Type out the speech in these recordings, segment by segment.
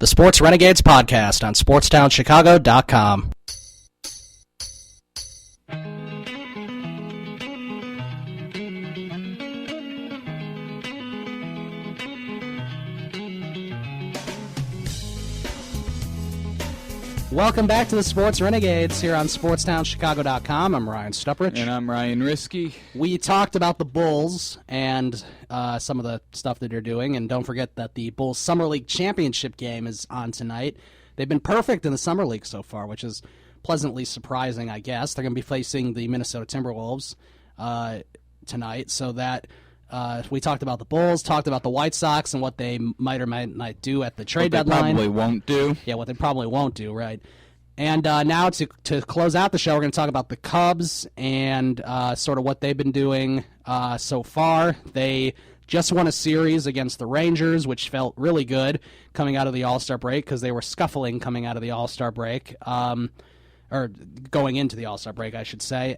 The Sports Renegades podcast on SportsTownChicago.com. Welcome back to the Sports Renegades here on SportsTownChicago.com. I'm Ryan Stuprich. And I'm Ryan Risky. We talked about the Bulls and some of the stuff that they're doing, and don't forget that the Bulls Summer League Championship game is on tonight. They've been perfect in the Summer League so far, which is pleasantly surprising, I guess. They're going to be facing the Minnesota Timberwolves tonight, so that we talked about the Bulls, talked about the White Sox and what they might or might not do at the trade deadline. What they probably won't do. Yeah, what they probably won't do, right. And now to close out the show, we're going to talk about the Cubs and sort of what they've been doing so far. They just won a series against the Rangers, which felt really good coming out of the All-Star break because they were scuffling coming out of the All-Star break, or going into the All-Star break, I should say.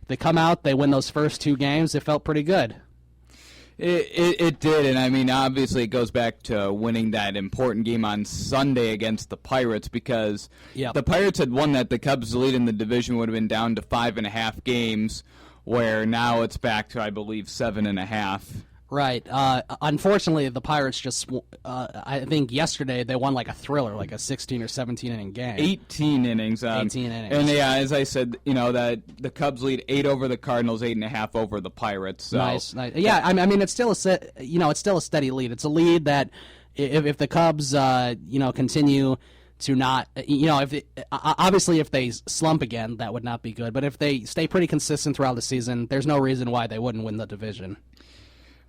They come out, they win those first two games. It felt pretty good. It did, and I mean, obviously it goes back to winning that important game on Sunday against the Pirates because if the Pirates had won that, the Cubs' lead in the division would have been down to 5.5 games, where now it's back to, I believe, 7.5. Right. Unfortunately, the Pirates just, I think yesterday they won like a thriller, like a 16 or 17 inning game. 18 innings. 18 innings. And yeah, as I said, that the Cubs lead 8 over the Cardinals, 8.5 over the Pirates. So. Nice. Yeah, I mean, it's still it's still a steady lead. It's a lead that if the Cubs, continue to not, obviously if they slump again, that would not be good. But if they stay pretty consistent throughout the season, there's no reason why they wouldn't win the division.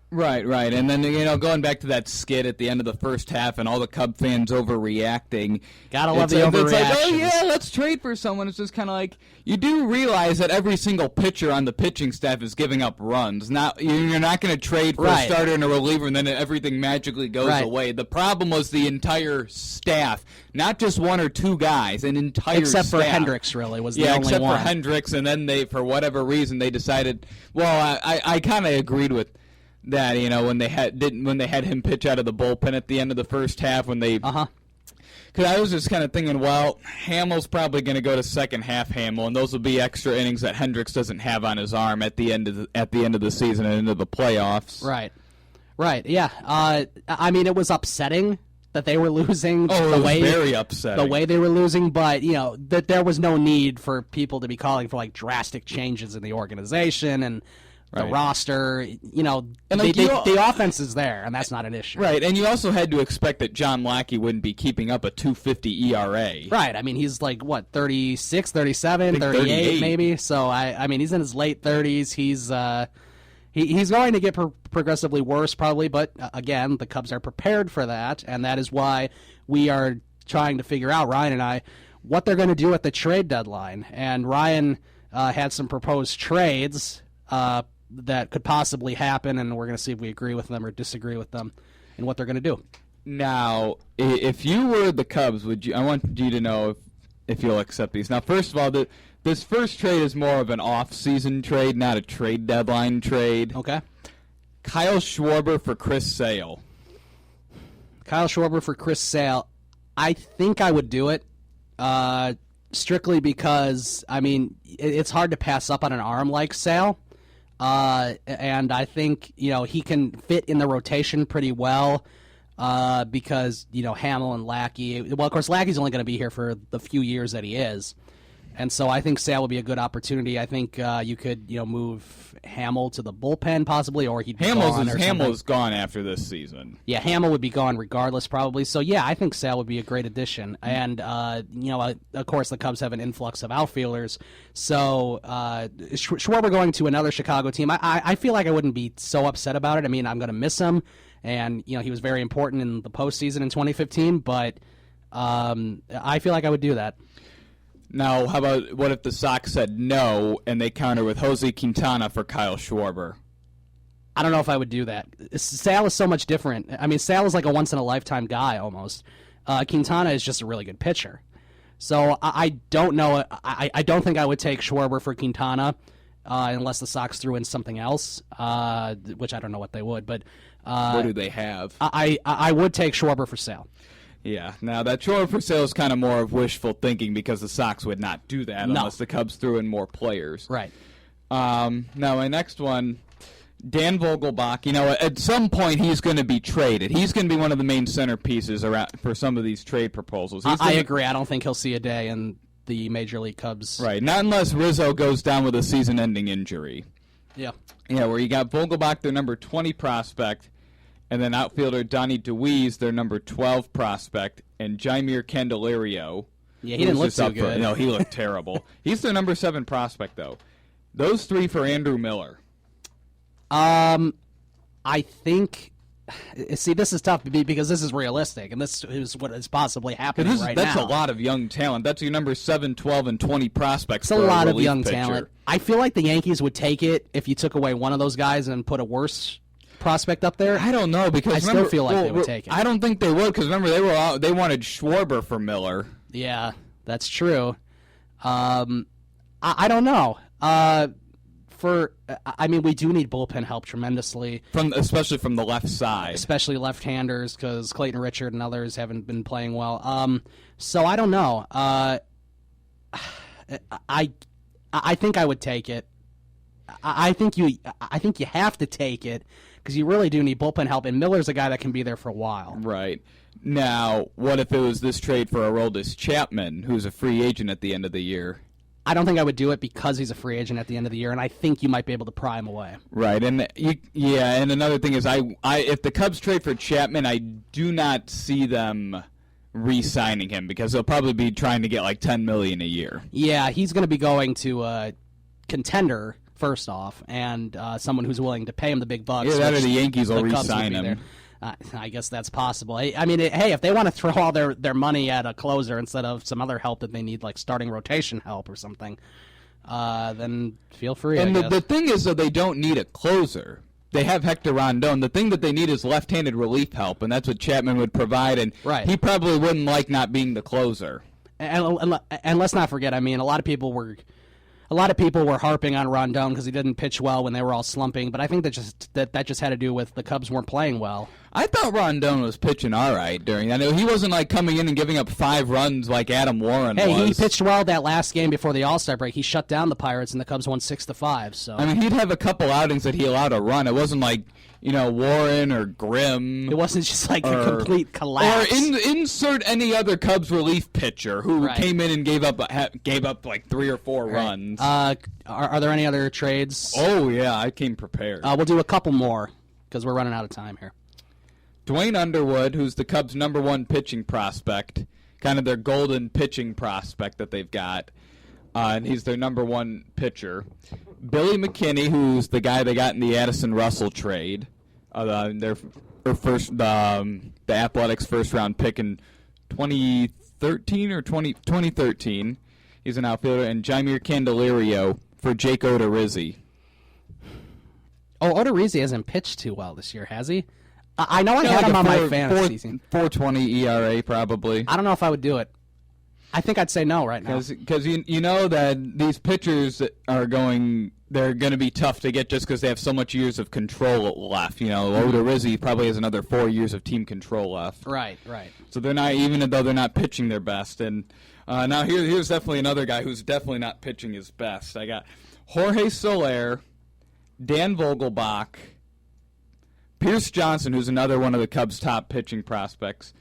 Right. And then, going back to that skit at the end of the first half and all the Cub fans overreacting. Gotta love the overreaction. It's like, oh, yeah, let's trade for someone. It's just kind of like, you do realize that every single pitcher on the pitching staff is giving up runs. You're not going to trade for a starter and a reliever and then everything magically goes away. The problem was the entire staff, not just one or two guys, an entire Except staff. For Hendricks, really, was the only one. Yeah, except for Hendricks, and then they, for whatever reason, they decided, well, I kind of agreed with that, when they had him pitch out of the bullpen at the end of the first half when they because I was just kind of thinking, well, Hamill's probably going to go to second half Hamill, and those will be extra innings that Hendricks doesn't have on his arm at the end of the season and into the playoffs. Right. Yeah. I mean, it was upsetting that they were losing. Very upsetting. The way they were losing, but that there was no need for people to be calling for like drastic changes in the organization and the roster, and the offense is there, and that's not an issue. Right, and you also had to expect that John Lackey wouldn't be keeping up a 2.50 ERA. Right, I mean, he's like, 36, 37, 38 maybe? So, I mean, he's in his late 30s. He's going to get progressively worse probably, but again, the Cubs are prepared for that, and that is why we are trying to figure out, Ryan and I, what they're going to do at the trade deadline. And Ryan had some proposed trades that could possibly happen, and we're going to see if we agree with them or disagree with them and what they're going to do. Now, if you were the Cubs, I want you to know if you'll accept these. Now, first of all, this first trade is more of an off-season trade, not a trade deadline trade. Okay. Kyle Schwarber for Chris Sale. Kyle Schwarber for Chris Sale. I think I would do it, strictly because, I mean, it's hard to pass up on an arm like Sale. And I think, he can fit in the rotation pretty well because, Hamill and Lackey. Well, of course, Lackey's only going to be here for the few years that he is. And so I think Sale will be a good opportunity. I think you could, move Hamill to the bullpen possibly, or he'd be gone. Hamill's gone after this season. Yeah, Hamill would be gone regardless probably. So, yeah, I think Sale would be a great addition. And, of course, the Cubs have an influx of outfielders. So Schwarber going to another Chicago team, I feel like I wouldn't be so upset about it. I mean, I'm going to miss him. And, he was very important in the postseason in 2015. But I feel like I would do that. Now, what if the Sox said no and they counter with Jose Quintana for Kyle Schwarber? I don't know if I would do that. Sale is so much different. I mean, Sale is like a once-in-a-lifetime guy almost. Quintana is just a really good pitcher. So I don't know. I don't think I would take Schwarber for Quintana unless the Sox threw in something else, which I don't know what they would. But what do they have? I would take Schwarber for Sale. Yeah. Now, that Schwarber for sale is kind of more of wishful thinking because the Sox would not do that unless the Cubs threw in more players. Right. Now, my next one, Dan Vogelbach. At some point he's going to be traded. He's going to be one of the main centerpieces around for some of these trade proposals. I agree. I don't think he'll see a day in the Major League Cubs. Right. Not unless Rizzo goes down with a season-ending injury. Yeah. Yeah, where you got Vogelbach, their number 20 prospect, and then outfielder Donnie DeWeese, their number 12 prospect, and Jaimir Candelario. Yeah, he didn't look so good. No, he looked terrible. He's their number 7 prospect, though. Those 3 for Andrew Miller. I think. See, this is tough because this is realistic, and this is what is possibly happening right now. That's a lot of young talent. That's your number 7, 12, and 20 prospects. It's a lot of young pitcher. talent. I feel like the Yankees would take it if you took away one of those guys and put a worse prospect up there. I don't know because I still feel like they would take it. I don't think they would because remember they wanted Schwarber for Miller. Yeah, that's true. I don't know. We do need bullpen help tremendously, especially from the left side, especially left-handers because Clayton Richard and others haven't been playing well. So I don't know. I think I would take it. I think you have to take it because you really do need bullpen help, and Miller's a guy that can be there for a while. Right. Now, what if it was this trade for Aroldis Chapman, who's a free agent at the end of the year? I don't think I would do it because he's a free agent at the end of the year, and I think you might be able to pry him away. Right, and another thing is, if the Cubs trade for Chapman, I do not see them re-signing him because they'll probably be trying to get like $10 million a year. Yeah, he's going to be going to a contender first off, and someone who's willing to pay him the big bucks. Yeah, that or the Yankees will re-sign him. I guess that's possible. Hey, if they want to throw all their money at a closer instead of some other help that they need, like starting rotation help or something, then feel free. And the thing is, though, they don't need a closer. They have Hector Rondon. The thing that they need is left-handed relief help, and that's what Chapman would provide. And he probably wouldn't like not being the closer. And let's not forget, a lot of people were harping on Rondon because he didn't pitch well when they were all slumping, but I think that just had to do with the Cubs weren't playing well. I thought Rondon was pitching all right during that. He wasn't like coming in and giving up 5 runs like Adam Warren was. Hey, he pitched well that last game before the All-Star break. He shut down the Pirates, and the Cubs won 6-5. So he'd have a couple outings that he allowed a run. It wasn't like Warren or Grimm. It wasn't just like a complete collapse. Or insert any other Cubs relief pitcher who came in and gave up like 3 or 4 runs. Are there any other trades? Oh yeah, I came prepared. We'll do a couple more because we're running out of time here. Dwayne Underwood, who's the Cubs' number 1 pitching prospect, kind of their golden pitching prospect that they've got, and he's their number 1 pitcher. Billy McKinney, who's the guy they got in the Addison Russell trade, the Athletics first-round pick in 2013. He's an outfielder, and Jaimir Candelario for Jake Odorizzi. Oh, Odorizzi hasn't pitched too well this year, has he? I know I had him on my fantasy team. 4.20 ERA probably. I don't know if I would do it. I think I'd say no right now. Because you know that these pitchers they're going to be tough to get just because they have so much years of control left. Odorizzi probably has another 4 years of team control left. Right. So they're not, even though they're not pitching their best. And now here's definitely another guy who's definitely not pitching his best. I got Jorge Soler, Dan Vogelbach, Pierce Johnson, who's another one of the Cubs' top pitching prospects.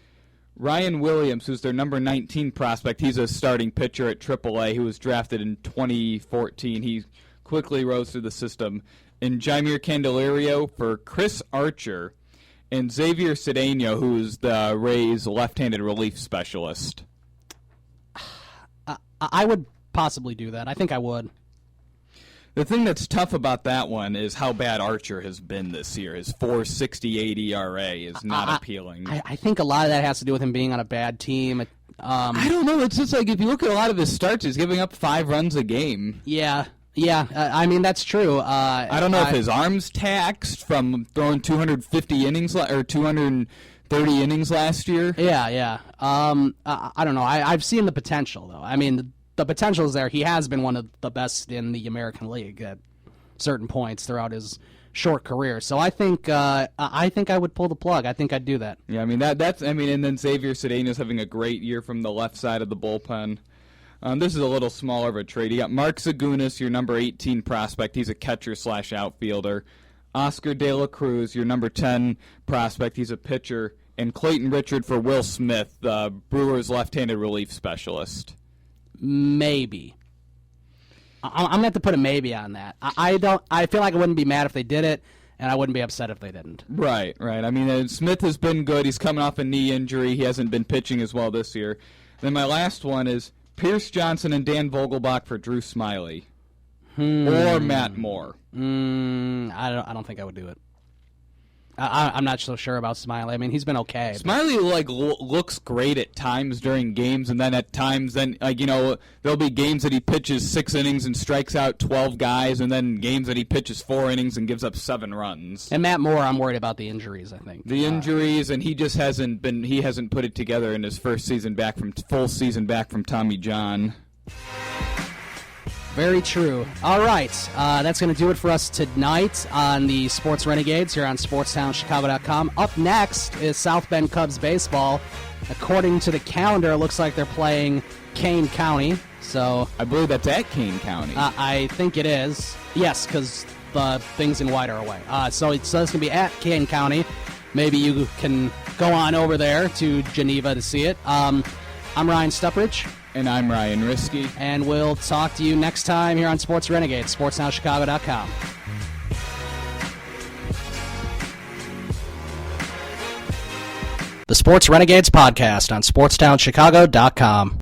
Ryan Williams, who's their number 19 prospect. He's a starting pitcher at AAA who was drafted in 2014. He quickly rose through the system. And Jaimir Candelario for Chris Archer. And Xavier Cedeno, who's the Rays' left-handed relief specialist. I would possibly do that. I think I would. The thing that's tough about that one is how bad Archer has been this year. His 4.68 ERA is not appealing. I think a lot of that has to do with him being on a bad team. I don't know. It's just like if you look at a lot of his starts, he's giving up 5 runs a game. Yeah. That's true. I don't know if his arm's taxed from throwing 250 innings or 230 innings last year. Yeah. I don't know. I've seen the potential, though. The potential is there. He has been one of the best in the American League at certain points throughout his short career. So I think I would pull the plug. I think I'd do that. Yeah, I mean and then Xavier Cedeno's having a great year from the left side of the bullpen. This is a little smaller of a trade. You got Mark Zagunis, your number 18 prospect. He's a catcher/outfielder. Oscar De La Cruz, your number 10 prospect. He's a pitcher. And Clayton Richard for Will Smith, Brewers' left-handed relief specialist. Maybe. I'm gonna have to put a maybe on that. I feel like I wouldn't be mad if they did it, and I wouldn't be upset if they didn't. Right. I mean, Smith has been good. He's coming off a knee injury. He hasn't been pitching as well this year. Then my last one is Pierce Johnson and Dan Vogelbach for Drew Smiley, or Matt Moore. I don't think I would do it. I'm not so sure about Smiley. I mean, he's been okay. Smiley looks great at times during games, and then at times, there'll be games that he pitches 6 innings and strikes out 12 guys, and then games that he pitches 4 innings and gives up 7 runs. And Matt Moore, I'm worried about the injuries. I think the injuries, and he just hasn't put it together in his first full season back from Tommy John. Very true. All right, that's going to do it for us tonight on the Sports Renegades here on SportsTownChicago.com. Up next is South Bend Cubs baseball. According to the calendar, it looks like they're playing Kane County. So I believe that's at Kane County. I think it is. Yes, because the things in white are away. So it's going to be at Kane County. Maybe you can go on over there to Geneva to see it. I'm Ryan Stuprich. And I'm Ryan Risky. And we'll talk to you next time here on Sports Renegades, SportsNowChicago.com. The Sports Renegades podcast on SportsTownChicago.com.